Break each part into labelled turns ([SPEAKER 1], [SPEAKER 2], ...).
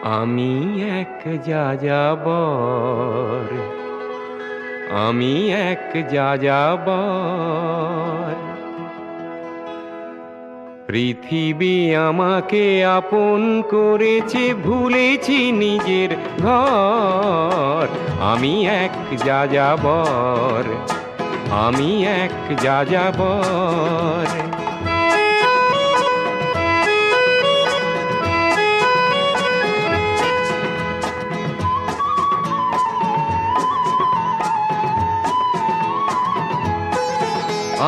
[SPEAKER 1] আমি এক যাযাবর, আমি এক যাযাবর। পৃথিবী আমাকে আপন করেছে, ভুলেছি নিজের ঘর। আমি এক যাযাবর, আমি এক যাযাবর।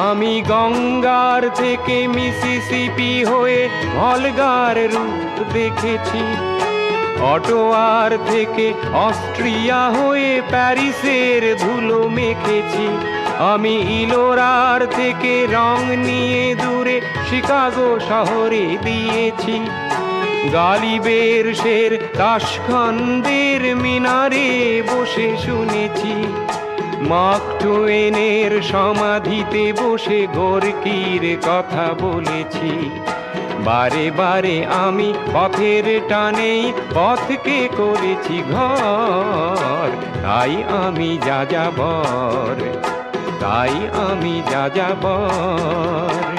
[SPEAKER 1] আমি গঙ্গার থেকে মিসিসিপি হয়ে ভলগার রূপ দেখেছি, অটোয়ার থেকে অস্ট্রিয়া হয়ে প্যারিসের ধুলো মেখেছি। আমি ইলোরার থেকে রং নিয়ে দূরে শিকাগো শহরে দিয়েছি। গালিবের শের তাশখন্দের মিনারে বসে শুনেছি। মার্ক টুয়েনের সমাধিতে বসে গোর্কির কথা বলেছি। বারে বারে আমি পথের টানেই পথকে করেছি ঘর। তাই আমি যাযাবর, তাই আমি যাযাবর।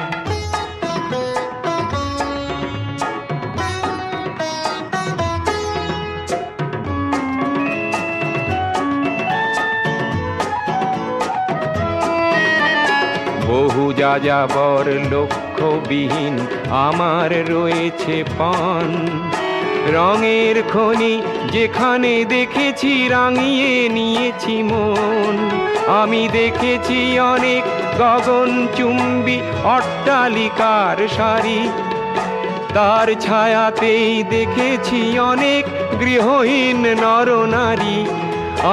[SPEAKER 1] বহু যাযাবর লক্ষ্যবিহীন আমার রয়েছে পান। রঙের খনি যেখানে দেখেছি রাঙিয়ে নিয়েছি মন। আমি দেখেছি অনেক গগনচুম্বী অট্টালিকার সারি, তার ছায়াতেই দেখেছি অনেক গৃহহীন নরনারী।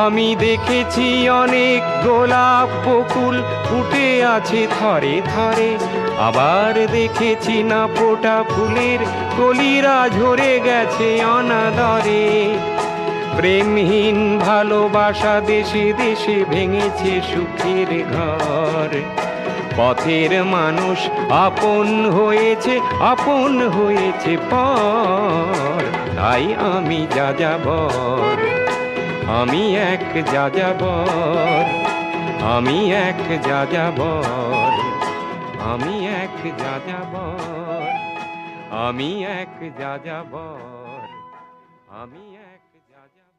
[SPEAKER 1] আমি দেখেছি অনেক গোলাপ বকুল ফুটে আছে থরে থরে, আবার দেখেছি না ফোটা ফুলের কলিরা ঝরে গেছে অনাদরে। প্রেমহীন ভালোবাসা দেশে দেশে ভেঙেছে সুখের ঘর। পথের মানুষ আপন হয়েছে, আপন হয়েছে পর। তাই আমি যাযাবর, আমি এক যাযাবর, আমি এক যাযাবর, আমি এক যাযাবর, আমি এক যাযাবর, আমি এক যাযাবর।